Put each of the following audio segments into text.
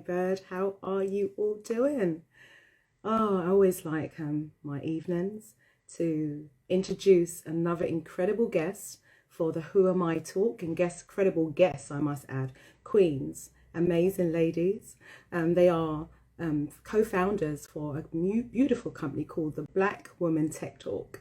Byrd. How are you all doing? Oh, I always like my evenings to introduce another incredible guest for the Who Am I talk, and credible guests, I must add, queens, amazing ladies. They are co-founders for a new beautiful company called the Black Woman Tech Talk.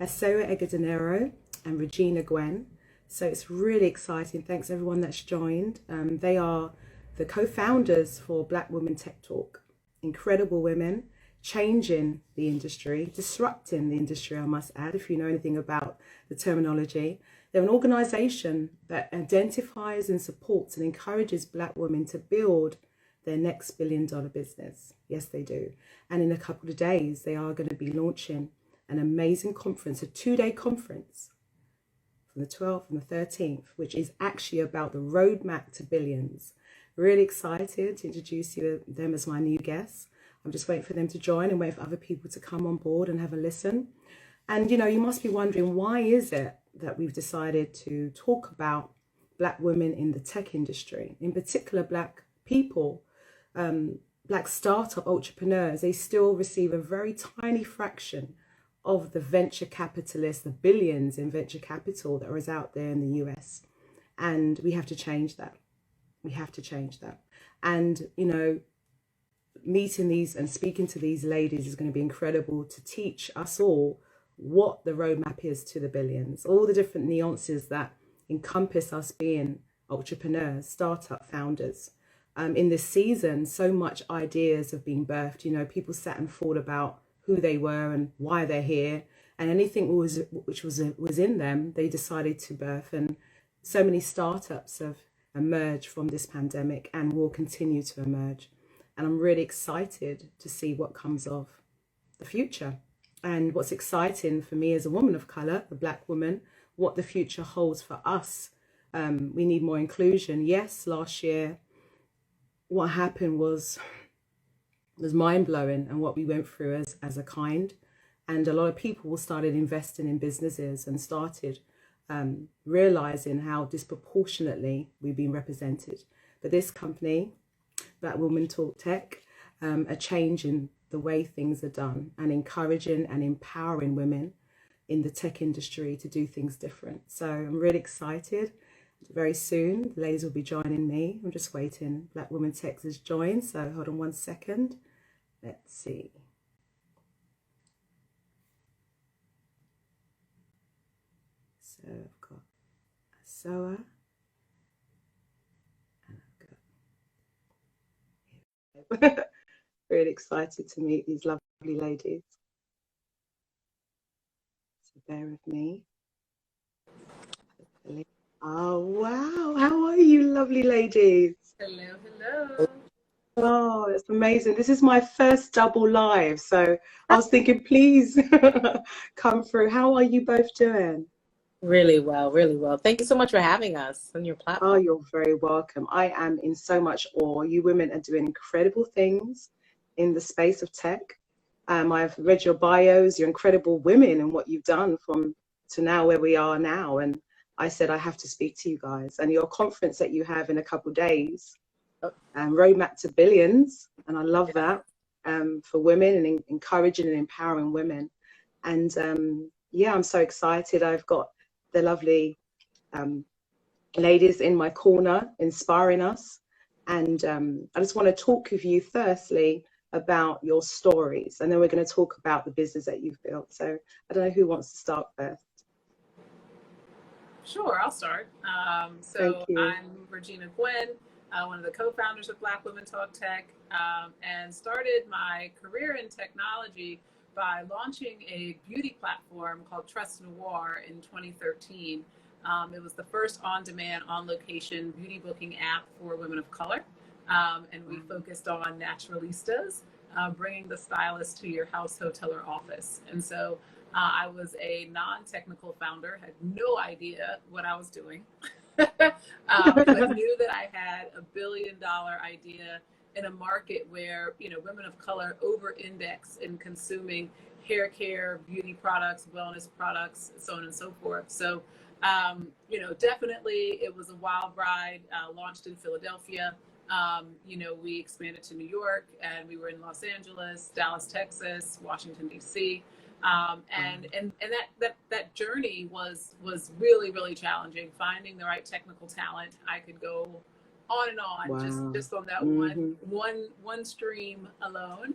Esosa Ighodaro and Regina Gwynn. So it's really exciting. Thanks everyone that's joined. They are the co-founders for Black Women Tech Talk. Incredible women, changing the industry, disrupting the industry, I must add, if you know anything about the terminology. They're an organization that identifies and supports and encourages Black women to build their next billion-dollar business. Yes, they do. And in a couple of days, they are going to be launching an amazing conference, a 2-day conference from the 12th and the 13th, which is actually about the roadmap to billions. Really excited to introduce them as my new guests. I'm just waiting for them to join and waiting for other people to come on board and have a listen. And, you must be wondering, why is it that we've decided to talk about Black women in the tech industry, in particular Black people, Black startup entrepreneurs? They still receive a very tiny fraction of the venture capitalists, the billions in venture capital that is out there in the US. And we have to change that. We have to change that. And, meeting these and speaking to these ladies is going to be incredible to teach us all what the roadmap is to the billions, all the different nuances that encompass us being entrepreneurs, startup founders. In this season, so much ideas have been birthed. People sat and thought about who they were and why they're here, and anything which was in them, they decided to birth. And so many startups have emerged from this pandemic and will continue to emerge. And I'm really excited to see what comes of the future. And what's exciting for me as a woman of color, a Black woman, what the future holds for us. We need more inclusion. Yes, last year, what happened was mind-blowing, and what we went through as a kind. And a lot of people started investing in businesses and started realizing how disproportionately we've been represented. But this company, Black Women Talk Tech, a change in the way things are done and encouraging and empowering women in the tech industry to do things different. So I'm really excited. Very soon, the ladies will be joining me. I'm just waiting. Black Women Tech has joined, so hold on one second. Let's see. So I've got Esosa. Really excited to meet these lovely ladies. So bear with me. Oh, wow. How are you, lovely ladies? Hello, hello. Oh, that's amazing. This is my first double live. So I was thinking, please come through. How are you both doing? Really well, really well. Thank you so much for having us on your Oh, platform. you're very welcome. I am in so much awe. You women are doing incredible things in the space of tech. I've read your bios, you're incredible women and what you've done to now where we are now. And I said, I have to speak to you guys. And your conference that you have in a couple of days, Roadmap to Billions. And I love that, for women and encouraging and empowering women. And yeah, I'm so excited. I've got the lovely ladies in my corner inspiring us. And I just want to talk with you firstly about your stories, and then we're going to talk about the business that you've built. So I don't know who wants to start first. Sure, I'll start. So I'm Regina Gwynn, one of the co-founders of Black Women Talk Tech, and started my career in technology by launching a beauty platform called Trust Noir in 2013. It was the first on-demand, on-location beauty booking app for women of color. And we focused on naturalistas, bringing the stylist to your house, hotel, or office. And so I was a non-technical founder, had no idea what I was doing, but knew that I had $1 billion idea in a market where, women of color over-index in consuming hair care, beauty products, wellness products, so on and so forth. So, definitely it was a wild ride, launched in Philadelphia, we expanded to New York, and we were in Los Angeles, Dallas, Texas, Washington, D.C. And that journey was really, really challenging. Finding the right technical talent. I could go on and on, Wow. just on that one stream alone.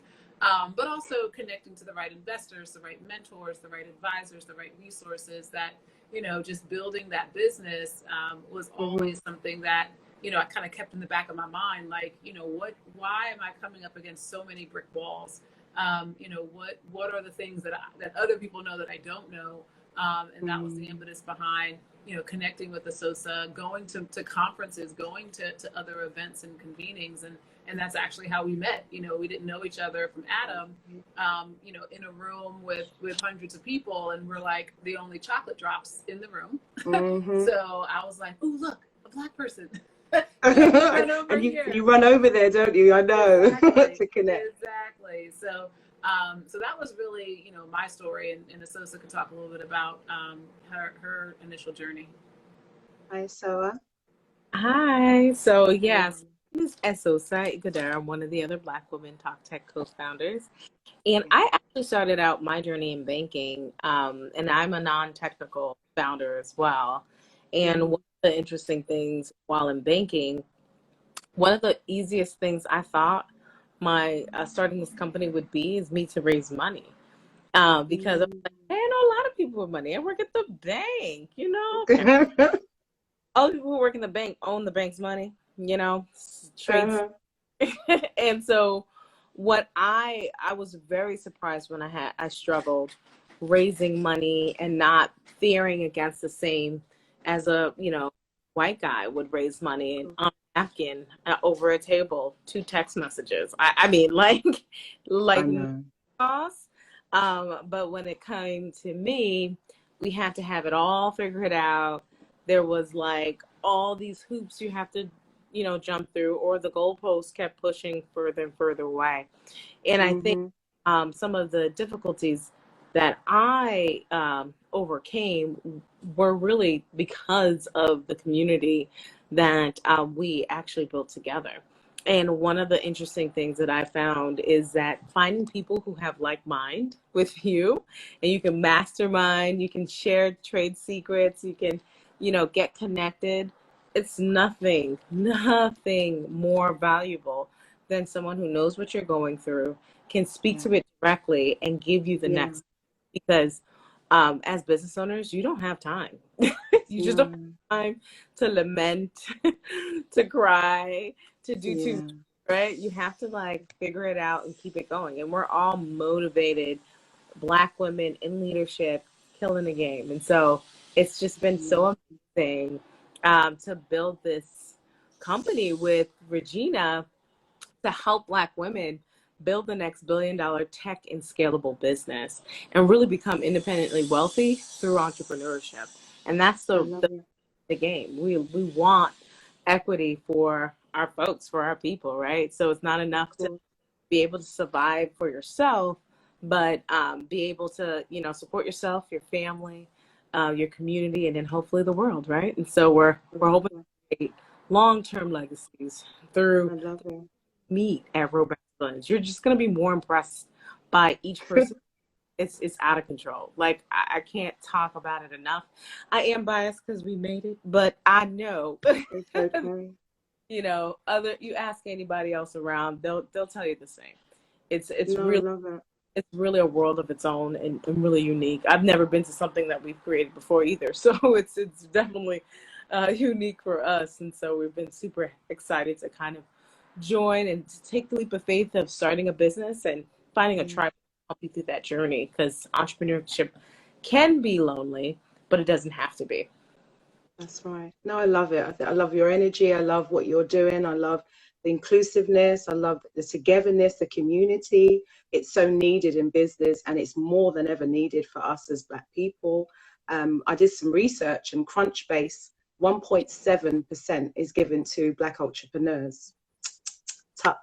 But also connecting to the right investors, the right mentors, the right advisors, the right resources. That just building that business was always something that I kind of kept in the back of my mind. Like, why am I coming up against so many brick walls? What are the things that other people know that I don't know? And that was the impetus behind, connecting with Esosa, going to conferences, going to other events and convenings. And that's actually how we met. We didn't know each other from Adam, in a room with hundreds of people, and we're like the only chocolate drops in the room. So I was like, "Oh, look, a Black person." And you run over there, don't you? I know. Exactly. To connect. Exactly. So that was really, my story, and Esosa could talk a little bit about her initial journey. Hi, Soa. Hi. So yes, this is Esosa Ighodaro. I'm one of the other Black Women Talk Tech co-founders. And I actually started out my journey in banking, and I'm a non-technical founder as well. And one of the interesting things while in banking, one of the easiest things I thought my starting this company would be is me to raise money. Because I was like, hey, I know a lot of people with money. I work at the bank, all the people who work in the bank own the bank's money, trades. And so what I was very surprised when I struggled raising money and not fearing against the same as a, white guy would raise money and on a napkin over a table, 2 text messages. I mean, like costs. But when it came to me, we had to have it all figured out. There was like all these hoops you have to, jump through, or the goalposts kept pushing further and further away. And I think some of the difficulties that I overcame were really because of the community that we actually built together. And one of the interesting things that I found is that finding people who have like mind with you, and you can mastermind, you can share trade secrets, you can, get connected. It's nothing more valuable than someone who knows what you're going through, can speak to it directly and give you the next. Because as business owners, you don't have time. You just don't have time to lament, to cry, to do too much, right? You have to like figure it out and keep it going. And we're all motivated Black women in leadership, killing the game. And so it's just been so amazing to build this company with Regina to help Black women build the next billion-dollar tech and scalable business and really become independently wealthy through entrepreneurship. And that's the game. We want equity for our folks, for our people, right? So it's not enough to be able to survive for yourself, but be able to, support yourself, your family, your community, and then hopefully the world, right? And so we're hoping to create long-term legacies through meet at Robust Funds. You're just going to be more impressed by each person. It's out of control. Like I can't talk about it enough. I am biased because we made it, but I know, you ask anybody else around, they'll tell you the same. It's really a world of its own and really unique. I've never been to something that we've created before either, so it's definitely unique for us. And so we've been super excited to kind of join and to take the leap of faith of starting a business and finding a tribe to help you through that journey, because entrepreneurship can be lonely, but it doesn't have to be. That's right. No, I love it. I love your energy. I love what you're doing. I love the inclusiveness. I love the togetherness, the community. It's so needed in business, and it's more than ever needed for us as Black people. I did some research, and Crunchbase, 1.7% is given to Black entrepreneurs. Tut.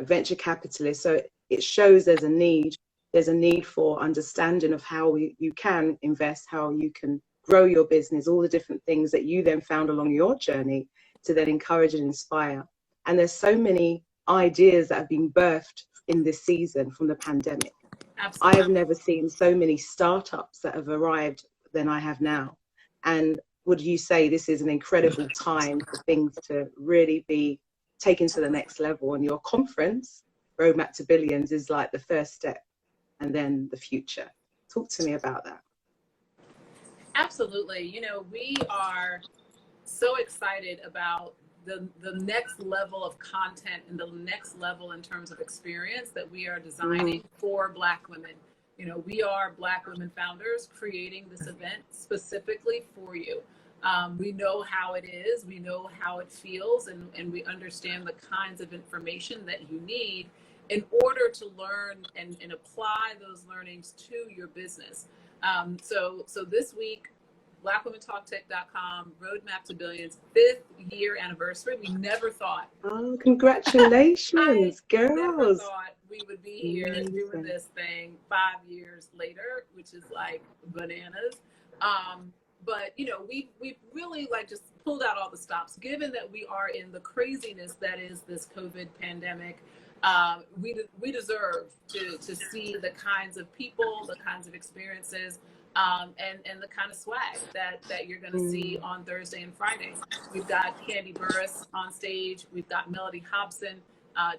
Venture capitalists. So it shows there's a need for understanding of how you can invest, how you can grow your business, all the different things that you then found along your journey to then encourage and inspire And there's so many ideas that have been birthed in this season from the pandemic. Absolutely. I have never seen so many startups that have arrived than I have now. And would you say this is an incredible time for things to really be taken to the next level? And your conference, Roadmap to Billions, is like the first step and then the future. Talk to me about that. Absolutely. You know, we are so excited about the next level of content and the next level in terms of experience that we are designing for Black women. You know, we are Black women founders creating this event specifically for you. We know how it is, we know how it feels, and we understand the kinds of information that you need in order to learn and apply those learnings to your business. So this week, BlackWomenTalkTech.com, Roadmap to Billions, 5th year anniversary. We never thought. Oh, congratulations, girls. Never thought we would be here doing this thing 5 years later, which is like bananas. But you know, we've really like just pulled out all the stops, given that we are in the craziness that is this COVID pandemic. We deserve to see the kinds of people, the kinds of experiences, and the kind of swag that you're going to see on Thursday and Friday. We've got Candy Burris on stage. We've got Melody Hobson,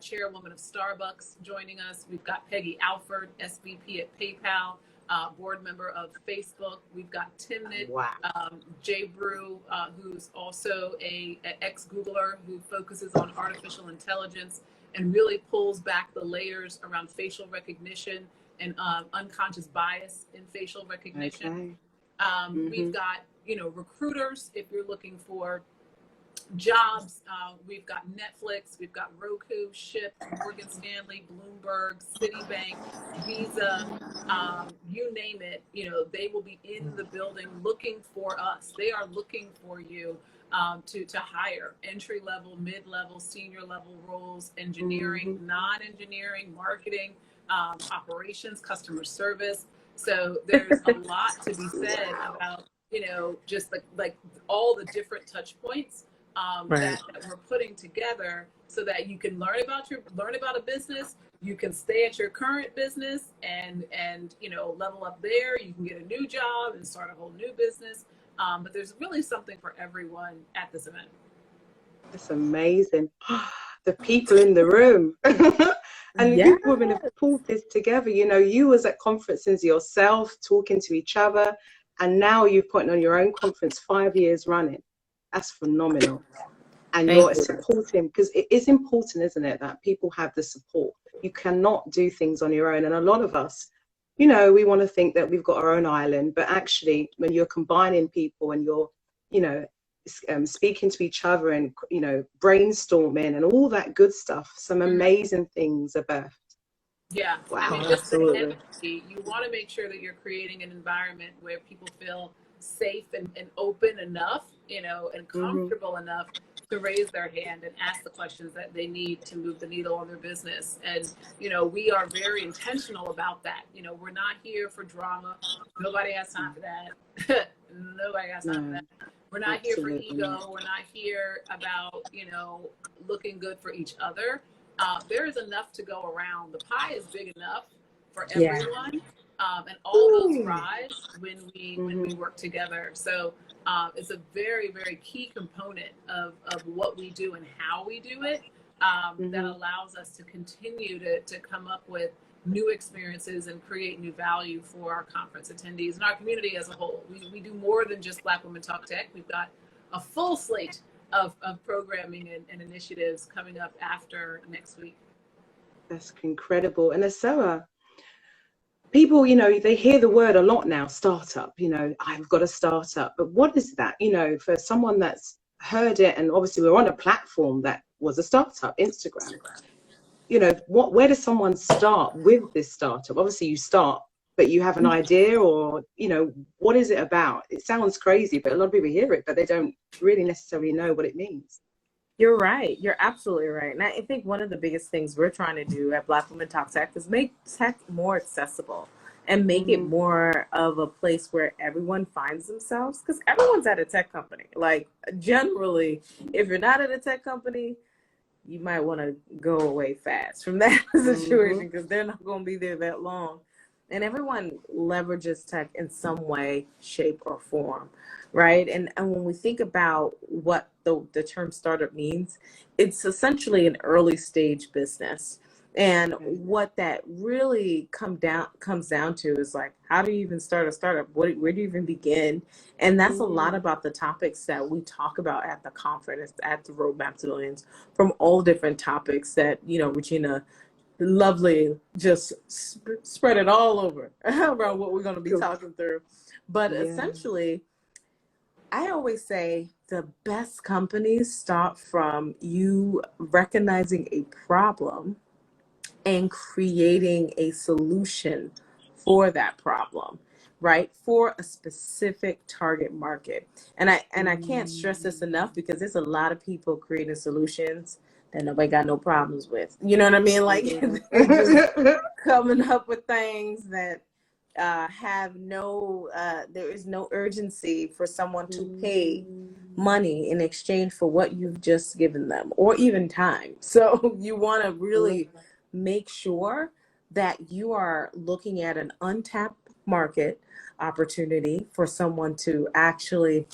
chairwoman of Starbucks, joining us. We've got Peggy Alford, SVP at PayPal, board member of Facebook. We've got Timnit, Jay Brew, who's also an ex-Googler who focuses on artificial intelligence and really pulls back the layers around facial recognition and unconscious bias in facial recognition. We've got, you know, recruiters if you're looking for jobs. We've got Netflix, we've got Roku, Ship, Morgan Stanley, Bloomberg, Citibank, Visa, you name it. You know, they will be in the building looking for us. They are looking for you to hire entry-level, mid-level, senior-level roles, engineering, non-engineering, marketing, operations, customer service. So there's a lot to be said about, you know, just like all the different touch points that we're putting together so that you can learn about a business, you can stay at your current business and you know, level up there. You can get a new job and start a whole new business. But there's really something for everyone at this event. That's amazing. The people in the room. And you women have pulled this together. You know, you was at conferences yourself, talking to each other, and now you've put on your own conference 5 years running. That's phenomenal. And you're supporting, because it is important, isn't it, that people have the support. You cannot do things on your own. And a lot of us, you know, we want to think that we've got our own island, but actually when you're combining people and you're, you know, speaking to each other and, you know, brainstorming and all that good stuff, some amazing things are birthed. Yeah. Wow, I mean, absolutely. You want to make sure that you're creating an environment where people feel safe and open enough, you know, and comfortable enough to raise their hand and ask the questions that they need to move the needle on their business. And, you know, we are very intentional about that. You know, we're not here for drama. Nobody has time for that. Nobody has time for that. We're not here for ego. We're not here about, you know, looking good for each other. There is enough to go around. The pie is big enough for everyone. And all those rise when we work together. So it's a very, very key component of what we do and how we do it that allows us to continue to come up with new experiences and create new value for our conference attendees and our community as a whole. We do more than just Black Women Talk Tech. We've got a full slate of programming and initiatives coming up after next week. That's incredible. And Esosa, people, you know, they hear the word a lot now, startup, you know, I've got a startup. But what is that? You know, for someone that's heard it, and obviously we're on a platform that was a startup, Instagram. You know, where does someone start with this startup? Obviously you start, but you have an idea, or, you know, what is it about? It sounds crazy, but a lot of people hear it, but they don't really necessarily know what it means. You're right. You're absolutely right. And I think one of the biggest things we're trying to do at Black Women Talk Tech is make tech more accessible and make it more of a place where everyone finds themselves, because everyone's at a tech company. Like, generally, if you're not at a tech company, you might want to go away fast from that situation, because they're not going to be there that long. And everyone leverages tech in some way, shape, or form, right? And when we think about what the term startup means, it's essentially an early stage business. And what that really comes down to is like, how do you even start a startup? Where do you even begin? And that's a lot about the topics that we talk about at the conference, at the Roadmap to Billions, from all different topics that, Regina lovely just spread it all over around what we're going to be talking through. But essentially, I always say the best companies start from you recognizing a problem and creating a solution for that problem, right? For a specific target market. And I can't stress this enough, because there's a lot of people creating solutions that nobody got no problems with. You know what I mean? Like they're just coming up with things that have no, there is no urgency for someone to pay money in exchange for what you've just given them, or even time. So you want to really make sure that you are looking at an untapped market opportunity for someone to actually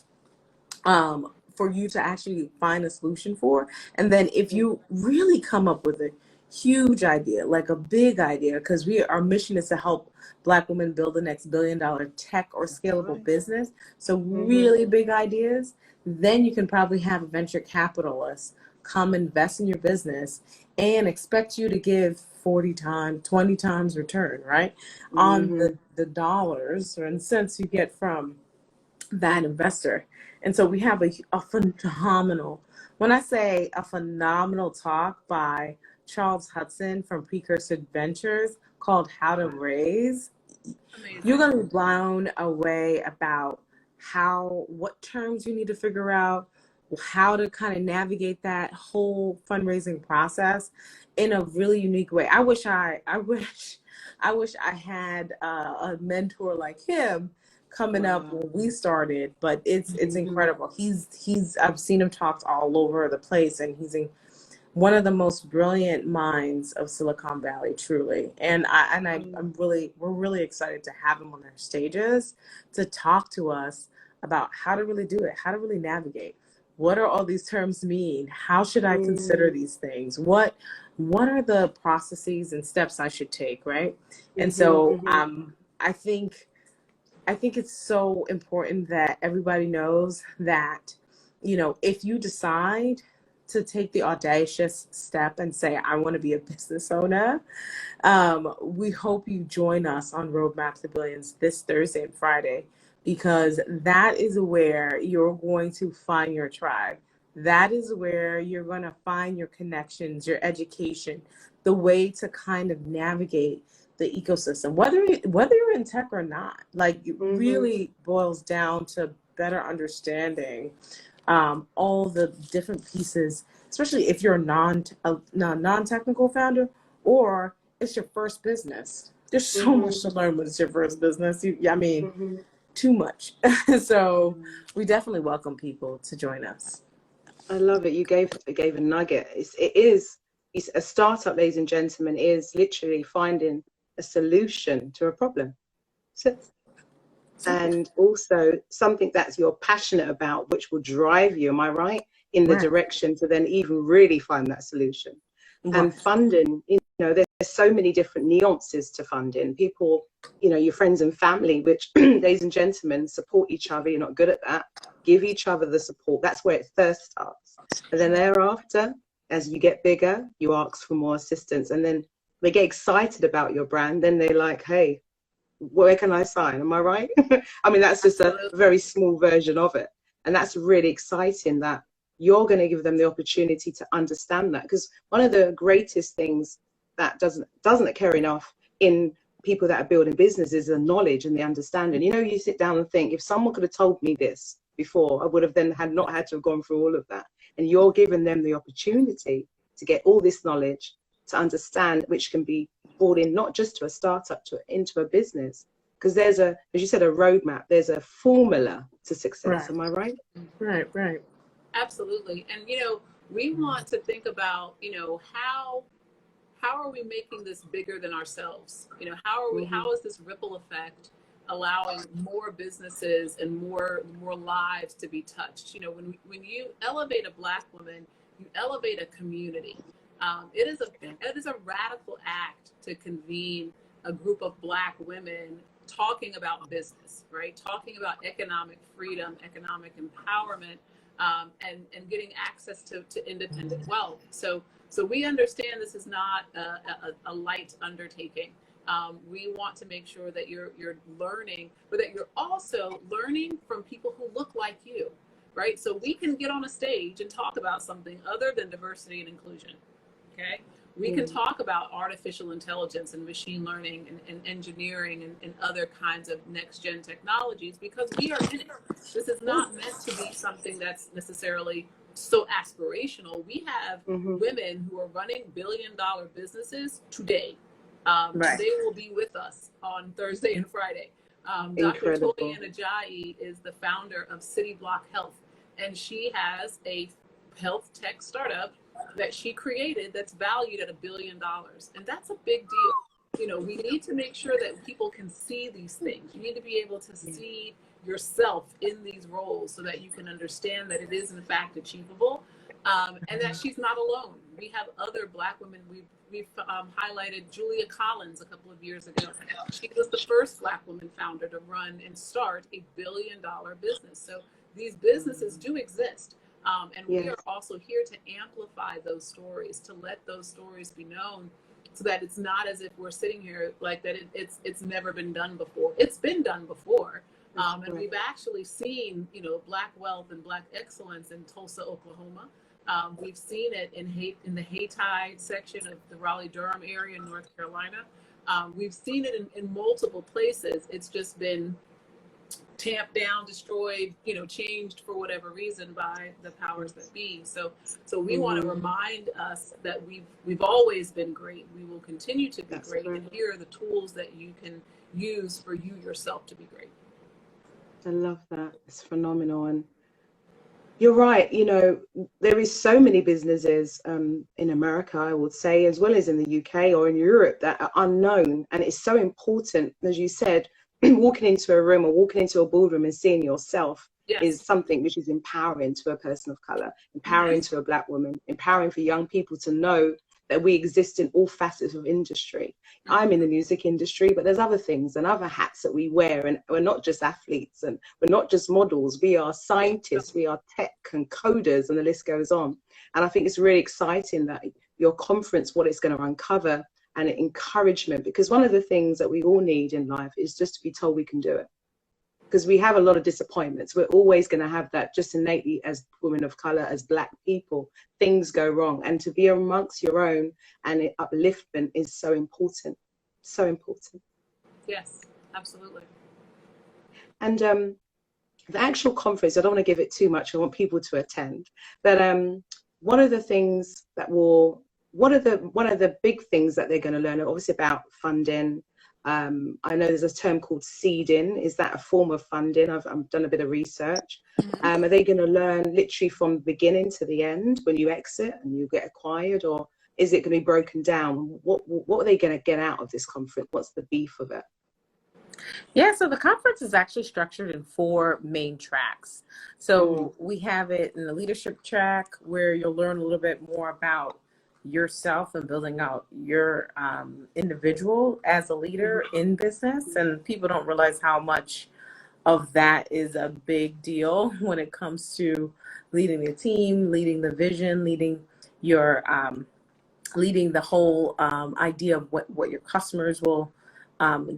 for you to actually find a solution for. And then if you really come up with a huge idea, like a big idea, because our mission is to help Black women build the next $1 billion tech or scalable business. So really big ideas, then you can probably have a venture capitalist come invest in your business and expect you to give 40 times, 20 times return, right? On the dollars and cents you get from that investor. And so we have a phenomenal, when I say a phenomenal talk by Charles Hudson from Precursor Ventures called How to Raise. Amazing. You're going to be blown away about what terms you need to figure out, how to kind of navigate that whole fundraising process in a really unique way. I wish I had a mentor like him coming up when we started, but it's incredible. I've seen him talk all over the place, and he's one of the most brilliant minds of Silicon Valley, truly. And we're really excited to have him on our stages to talk to us about how to really do it, how to really navigate. What are all these terms mean? How should I consider these things? What are the processes and steps I should take, right? And so I think it's so important that everybody knows that, if you decide to take the audacious step and say, I want to be a business owner, we hope you join us on Roadmap to Billions this Thursday and Friday, because that is where you're going to find your tribe. That is where you're going to find your connections, your education, the way to kind of navigate the ecosystem, whether you're in tech or not. Like, it really boils down to better understanding all the different pieces, especially if you're a non-technical founder, or it's your first business. There's so much to learn when it's your first business. Too much. So we definitely welcome people to join us. I love it. You gave a nugget. It's a startup, ladies and gentlemen, is literally finding a solution to a problem. And also something that's you're passionate about, which will drive you, am I right, in the direction to then even really find that solution. And funding, there's so many different nuances to funding. People, your friends and family, which, ladies and gentlemen, support each other. You're not good at that. Give each other the support. That's where it first starts. And then thereafter, as you get bigger, you ask for more assistance. And then they get excited about your brand. Then they're like, hey, where can I sign? Am I right? That's just a very small version of it. And that's really exciting that you're going to give them the opportunity to understand that. Because one of the greatest things that doesn't occur enough in people that are building businesses is the knowledge and the understanding. You sit down and think, if someone could have told me this before, I would have then not had to have gone through all of that. And you're giving them the opportunity to get all this knowledge, to understand, which can be brought in not just to a startup, into a business. Because there's as you said, a roadmap. There's a formula to success. Am I right? Right. Absolutely. And We want to think about, how are we making this bigger than ourselves? How is this ripple effect allowing more businesses and more lives to be touched? When you elevate a Black woman, you elevate a community. It is a radical act to convene a group of Black women talking about business, right? Talking about economic freedom, economic empowerment, and getting access to independent wealth. So we understand this is not a light undertaking. We want to make sure that you're learning, but that you're also learning from people who look like you, right? So we can get on a stage and talk about something other than diversity and inclusion, okay? We can talk about artificial intelligence and machine learning and engineering and other kinds of next-gen technologies because we are in it. This is not meant to be something that's necessarily so aspirational. We have women who are running billion-dollar businesses today. Right. They will be with us on Thursday and Friday. Dr. Toyin Ajayi is the founder of City Block Health, and she has a health tech startup that she created that's valued at $1 billion. And that's a big deal. We need to make sure that people can see these things. You need to be able to see yourself in these roles so that you can understand that it is in fact achievable, and that she's not alone. We have other Black women. We've highlighted Julia Collins a couple of years ago. She was the first Black woman founder to run and start a $1 billion business. So these businesses do exist. And we are also here to amplify those stories, to let those stories be known, so that it's not as if we're sitting here like that it's never been done before. It's been done before. And we've actually seen, Black wealth and Black excellence in Tulsa, Oklahoma. We've seen it in the Hayti section of the Raleigh-Durham area in North Carolina. We've seen it in multiple places. It's just been tamped down, destroyed, changed for whatever reason by the powers that be. So we want to remind us that we've always been great. We will continue to be great. And here are the tools that you can use for you yourself to be great. I love that. It's phenomenal. And you're right. There is so many businesses in America, I would say, as well as in the UK or in Europe, that are unknown. And it's so important, as you said, walking into a room or walking into a boardroom and seeing yourself is something which is empowering to a person of color, empowering to a Black woman, empowering for young people to know that we exist in all facets of industry. I'm in the music industry, but there's other things and other hats that we wear, and we're not just athletes and we're not just models. We are scientists, we are tech and coders, and the list goes on. And I think it's really exciting that your conference, what it's going to uncover, and encouragement, because one of the things that we all need in life is just to be told we can do it. Because we have a lot of disappointments. We're always going to have that just innately as women of color, as Black people, things go wrong. And to be amongst your own and upliftment is so important. So important. Yes, absolutely. And the actual conference, I don't want to give it too much. I want people to attend. But one of the things that one of the big things that they're going to learn are obviously about funding. I know there's a term called seeding. Is that a form of funding? I've done a bit of research. Are they going to learn literally from the beginning to the end when you exit and you get acquired, or is it going to be broken down? What are they going to get out of this conference? What's the beef of it? Yeah, so the conference is actually structured in 4 main tracks. So we have it in the leadership track, where you'll learn a little bit more about yourself and building out your individual as a leader in business. And people don't realize how much of that is a big deal when it comes to leading the team, leading the vision, leading your leading the whole idea of what your customers will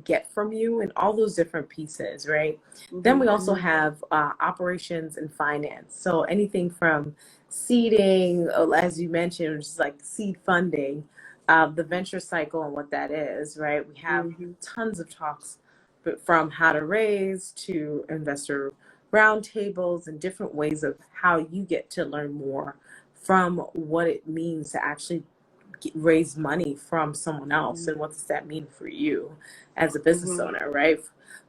get from you, and all those different pieces, right? Then we also have operations and finance. So anything from seeding, as you mentioned, which is like seed funding, the venture cycle and what that is, right? We have tons of talks, but from how to raise to investor roundtables and different ways of how you get to learn more from what it means to actually raise money from someone else, and what does that mean for you as a business owner, right?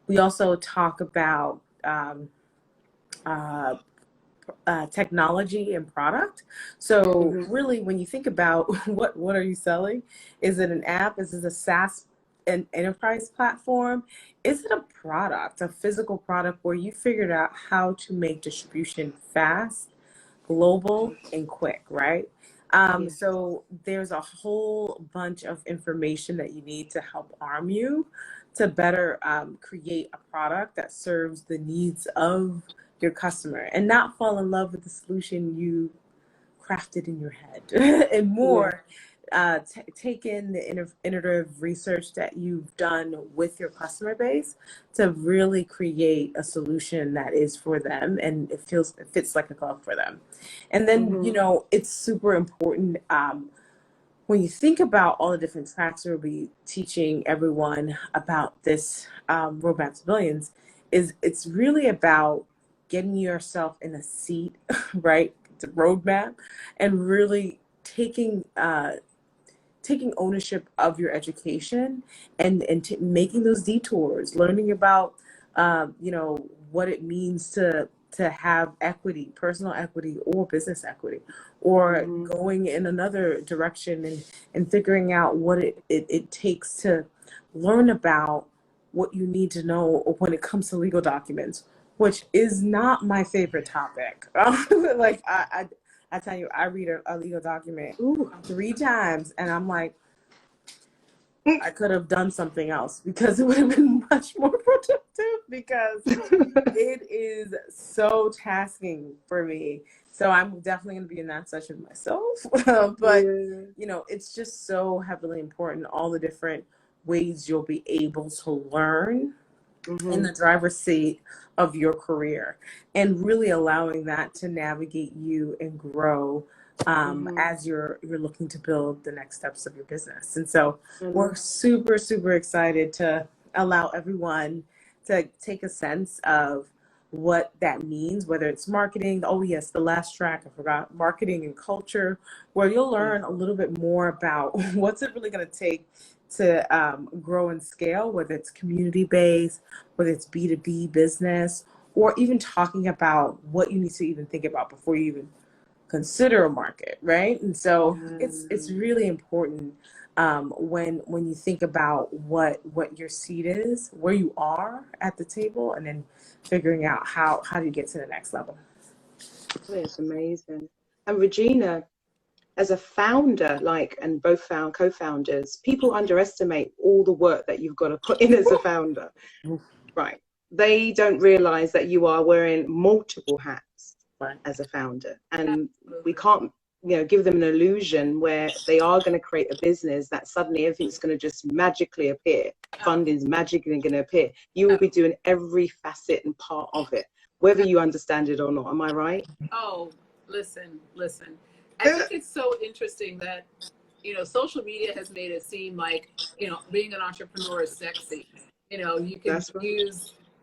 We also talk about technology and product. So really, when you think about what are you selling? Is it an app? Is it a SaaS an enterprise platform? Is it a product, a physical product where you figured out how to make distribution fast, global, and quick, right? So there's a whole bunch of information that you need to help arm you to better create a product that serves the needs of your customer and not fall in love with the solution you crafted in your head and more take in the iterative research that you've done with your customer base to really create a solution that is for them and it fits like a glove for them. And then, you know, it's super important when you think about all the different tracks we'll be teaching everyone about this Roadmap to Billions, is it's really about getting yourself in a seat, right? The roadmap, and really taking ownership of your education and making those detours, learning about you know, what it means to have equity, personal equity or business equity, or going in another direction and figuring out what it takes to learn about what you need to know when it comes to legal documents, which is not my favorite topic. Like I tell you, I read a legal document 3 times and I'm like, I could have done something else because it would have been much more productive because it is so tasking for me. So I'm definitely going to be in that session myself. But, you know, it's just so heavily important, all the different ways you'll be able to learn in the driver's seat of your career and really allowing that to navigate you and grow as you're looking to build the next steps of your business. And so we're super, super excited to allow everyone to take a sense of what that means, whether it's marketing. Oh yes, the last track, I forgot, marketing and culture, where you'll learn a little bit more about what's it really going to take to grow and scale, whether it's community-based, whether it's B2B business, or even talking about what you need to even think about before you even consider a market, right? And so it's really important when you think about what your seat is, where you are at the table, and then figuring out how do you get to the next level. It's amazing. And Regina, as a founder, like, and both co-founders, people underestimate all the work that you've got to put in as a founder, right? They don't realize that you are wearing multiple hats as a founder, and we can't, you know, give them an illusion where they are going to create a business that suddenly everything's going to just magically appear. Funding's magically going to appear. You will be doing every facet and part of it, whether you understand it or not. Am I right? Oh, listen. I think it's so interesting that, you know, social media has made it seem like, you know, being an entrepreneur is sexy. You know, you can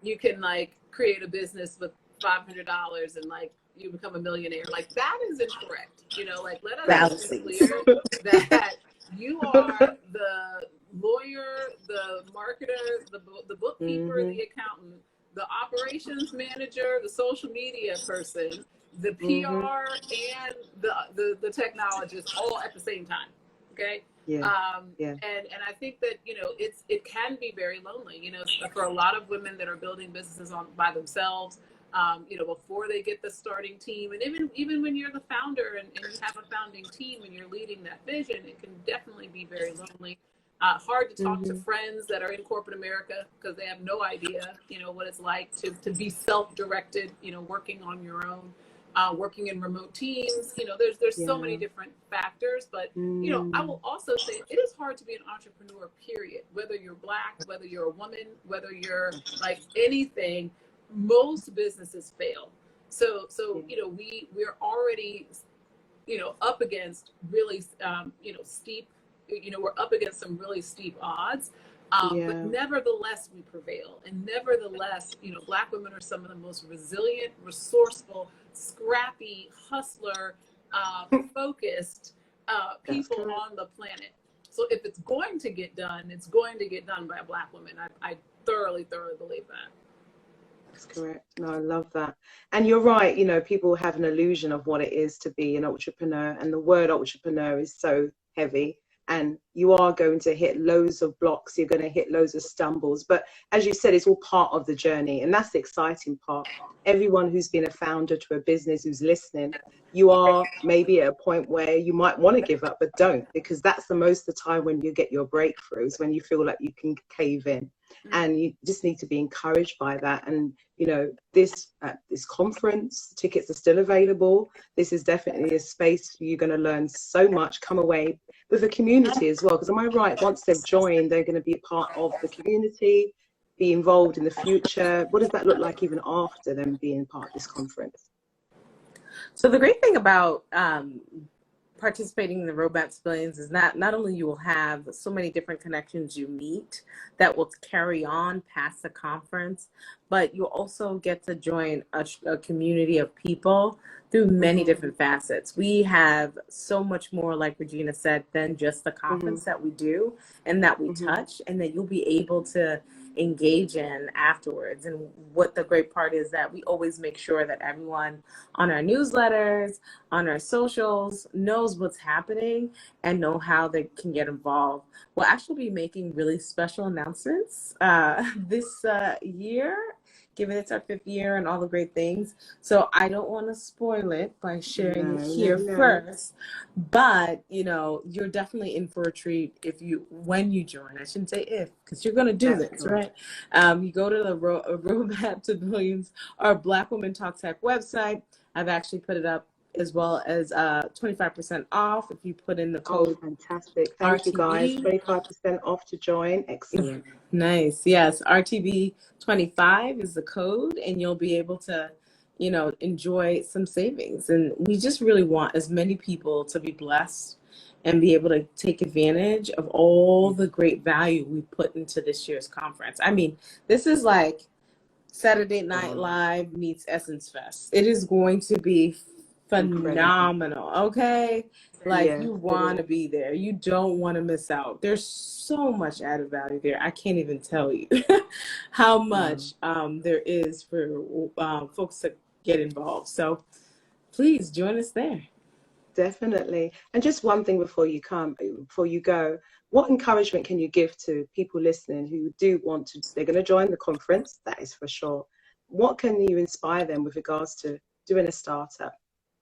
you can like create a business with $500 and like you become a millionaire. Like that is incorrect. You know, like let us be clear that you are the lawyer, the marketer, the bookkeeper, the accountant, the operations manager, the social media person, the PR, and the technologist all at the same time. Okay. And I think that, you know, it can be very lonely, you know, for a lot of women that are building businesses by themselves, you know, before they get the starting team. And even when you're the founder and you have a founding team and you're leading that vision, it can definitely be very lonely. Hard to talk to friends that are in corporate America because they have no idea, you know, what it's like to be self-directed, you know, working on your own, working in remote teams. You know, there's so many different factors, but, you know, I will also say it is hard to be an entrepreneur, period. Whether you're Black, whether you're a woman, whether you're like anything, most businesses fail. So you know, we're already, you know, up against really, you know, steep, you know, we're up against some really steep odds, but nevertheless we prevail. And nevertheless, you know, Black women are some of the most resilient, resourceful, scrappy, hustler, focused people on the planet. So if it's going to get done, it's going to get done by a Black woman. I thoroughly believe that. That's correct. No, I love that. And you're right, you know, people have an illusion of what it is to be an entrepreneur, and the word entrepreneur is so heavy. And you are going to hit loads of blocks, you're going to hit loads of stumbles. But as you said, it's all part of the journey. And that's the exciting part. Everyone who's been a founder to a business who's listening, you are maybe at a point where you might want to give up, but don't, because that's the most of the time when you get your breakthroughs, when you feel like you can cave in. And you just need to be encouraged by that. And you know, this conference tickets are still available. This is definitely a space you're going to learn so much, come away with a community as well, because am I right, once they've joined, they're going to be part of the community, be involved in the future? What does that look like even after them being part of this conference? So the great thing about participating in the Roadmap to Billions is not only you will have so many different connections you meet that will carry on past the conference, but you'll also get to join a community of people through many different facets. We have so much more, like Regina said, than just the conference that we do and that we touch, and that you'll be able to engage in afterwards. And what the great part is that we always make sure that everyone on our newsletters, on our socials, knows what's happening and know how they can get involved. We'll actually be making really special announcements this year, given it's our 5th year and all the great things. So I don't want to spoil it by sharing it here first, but you know, you're definitely in for a treat when you join. I shouldn't say if, because you're going to do this, right? You go to the Roadmap to Billions, our Black Women Talk Tech website. I've actually put it up, as well as 25% off if you put in the code. Fantastic. Thank you guys. 25% off to join. Excellent. Nice. Yes. RTB 25 is the code, and you'll be able to, you know, enjoy some savings. And we just really want as many people to be blessed and be able to take advantage of all the great value we put into this year's conference. I mean, this is like Saturday Night Live meets Essence Fest. It is going to be phenomenal. Okay, like you want to be there, you don't want to miss out. There's so much added value there. I can't even tell you how much there is for folks to get involved. So please join us there. Definitely. And just one thing before you go, what encouragement can you give to people listening who do want to, they're going to join the conference, that is for sure. What can you inspire them with regards to doing a startup?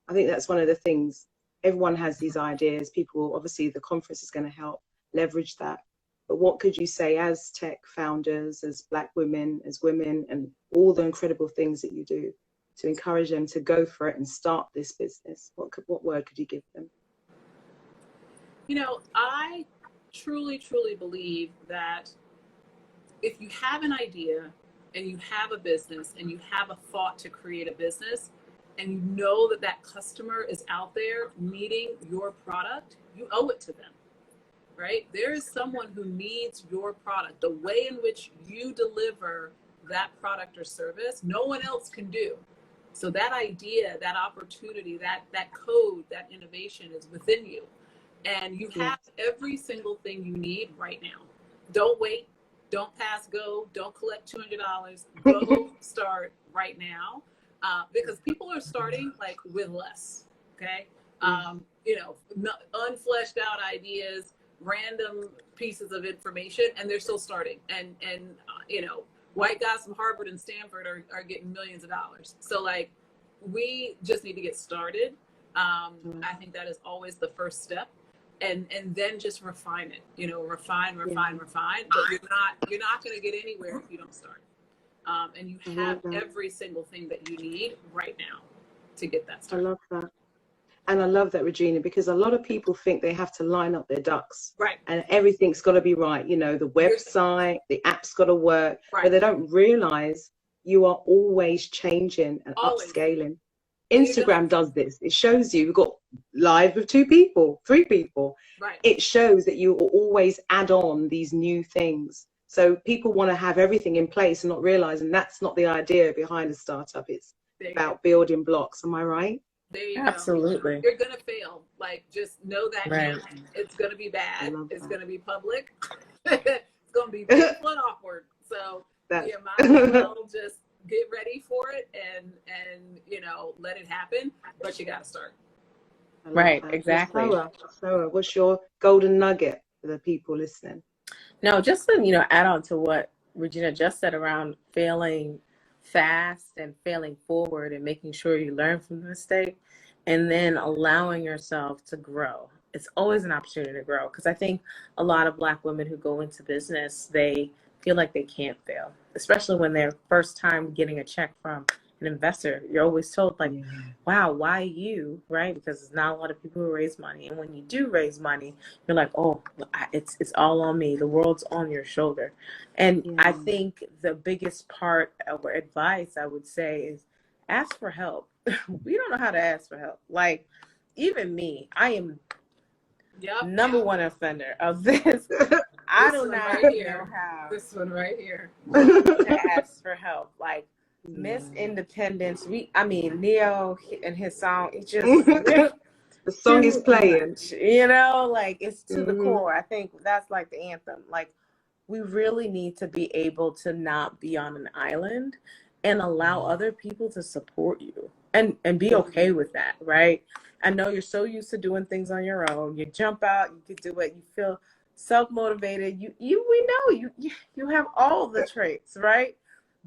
I think that's one of the things. Everyone has these ideas. People, obviously, the conference is going to help leverage that. But what could you say as tech founders, as Black women, as women, and all the incredible things that you do to encourage them to go for it and start this business? What word could you give them? You know, I truly, truly believe that if you have an idea and you have a business and you have a thought to create a business, and you know that that customer is out there needing your product, you owe it to them, right? There is someone who needs your product. The way in which you deliver that product or service, no one else can do. So that idea, that opportunity, that code, that innovation is within you. And you have every single thing you need right now. Don't wait. Don't pass go. Don't collect $200. Go start right now. Because people are starting like with less, okay? You know, unfleshed out ideas, random pieces of information, and they're still starting. And you know, white guys from Harvard and Stanford are getting millions of dollars. So like, we just need to get started. I think that is always the first step. And then just refine it, you know, refine. But you're not going to get anywhere if you don't start. And you have every single thing that you need right now to get that started. I love that. And I love that, Regina, because a lot of people think they have to line up their ducks. Right. And everything's got to be right. You know, the website, the app's got to work. Right. But they don't realize you are always changing and upscaling. Instagram does this. It shows you, we've got live with 2 people, 3 people. Right. It shows that you will always add on these new things. So people want to have everything in place and not realizing that's not the idea behind a startup. It's about building blocks. Am I right? There you Absolutely. Go. You're going to fail. Like, just know that now. It's going to be bad. It's going to be public. It's going to be painful and awkward. So you might as well just get ready for it and let it happen, but you got to start. Right, exactly. So, what's your golden nugget for the people listening? No, just to, add on to what Regina just said around failing fast and failing forward and making sure you learn from the mistake and then allowing yourself to grow. It's always an opportunity to grow, because I think a lot of Black women who go into business, they feel like they can't fail, especially when they're first time getting a check from an investor. You're always told like, wow, why you, right? Because there's not a lot of people who raise money. And when you do raise money, you're like, oh, it's all on me. The world's on your shoulder. And I think the biggest part of advice I would say is ask for help. We don't know how to ask for help. Like, even me, I am number one offender of this. I do not know how. This one right here. To ask for help. Like, Miss Independence, Neo and his song, it just the song is playing. Much, like it's to the core. I think that's like the anthem. Like, we really need to be able to not be on an island and allow other people to support you and be okay with that, right? I know you're so used to doing things on your own. You jump out, you can do it, you feel self-motivated. We know you have all the traits, right?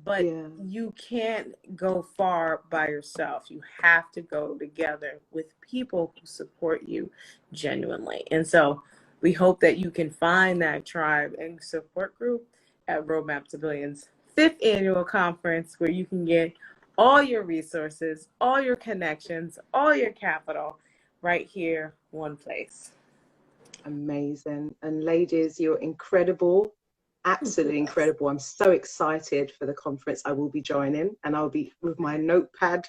But you can't go far by yourself. You have to go together with people who support you genuinely. And so we hope that you can find that tribe and support group at Roadmap to Billions 5th annual conference, where you can get all your resources, all your connections, all your capital right here, one place. Amazing. And ladies, you're incredible. Absolutely incredible. I'm so excited for the conference. I will be joining, and I'll be with my notepad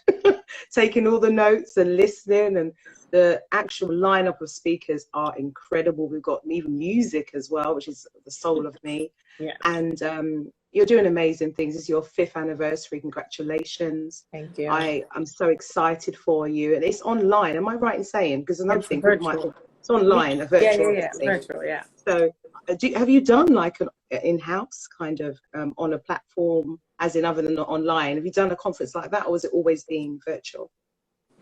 taking all the notes and listening, and the actual lineup of speakers are incredible. We've got even music as well, which is the soul of me. And you're doing amazing things. It's your 5th anniversary. Congratulations. Thank you. I'm so excited for you. And it's online. Am I right in saying? Because another thing, it's online, a virtual thing. Virtual, So have you done like an in-house kind of on a platform, as in other than online? Have you done a conference like that, or has it always been virtual?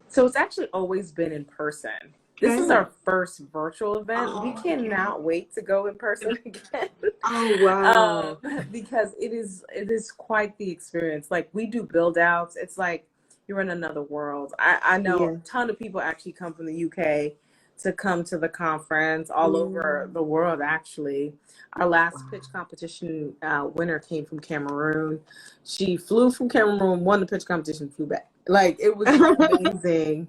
So it's actually always been in person. This is our first virtual event. We cannot wait to go in person again. Oh, wow. Because it is quite the experience. Like, we do build outs. It's like you're in another world. I know a ton of people actually come from the UK to come to the conference, all over the world, actually. Our last pitch competition winner came from Cameroon. She flew from Cameroon, won the pitch competition, flew back. Like, it was amazing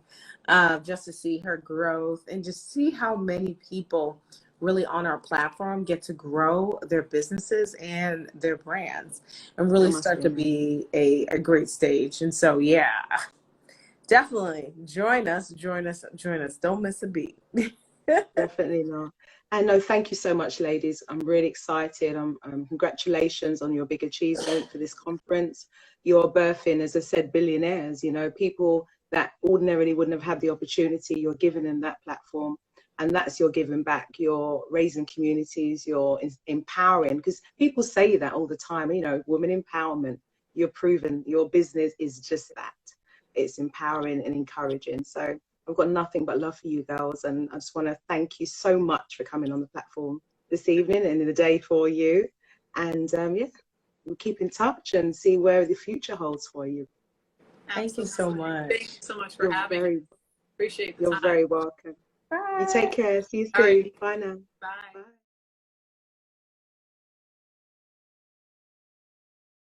just to see her growth and just see how many people really on our platform get to grow their businesses and their brands and really start to be a great stage. And so, definitely join us. Don't miss a beat. Definitely not. And no, thank you so much, ladies. I'm really excited. Congratulations on your big achievement for this conference. You're birthing, as I said, billionaires, people that ordinarily wouldn't have had the opportunity. You're giving them that platform, and that's your giving back. You're raising communities, you're empowering, because people say that all the time, women empowerment. You're proving your business is just that. It's empowering and encouraging. So I've got nothing but love for you girls, and I just want to thank you so much for coming on the platform this evening and in the day for you. And we'll keep in touch and see where the future holds for you. Thank you so much. Thank you so much for having me. Appreciate the time. You're very welcome. Bye. You take care. See you soon. Bye now. Bye.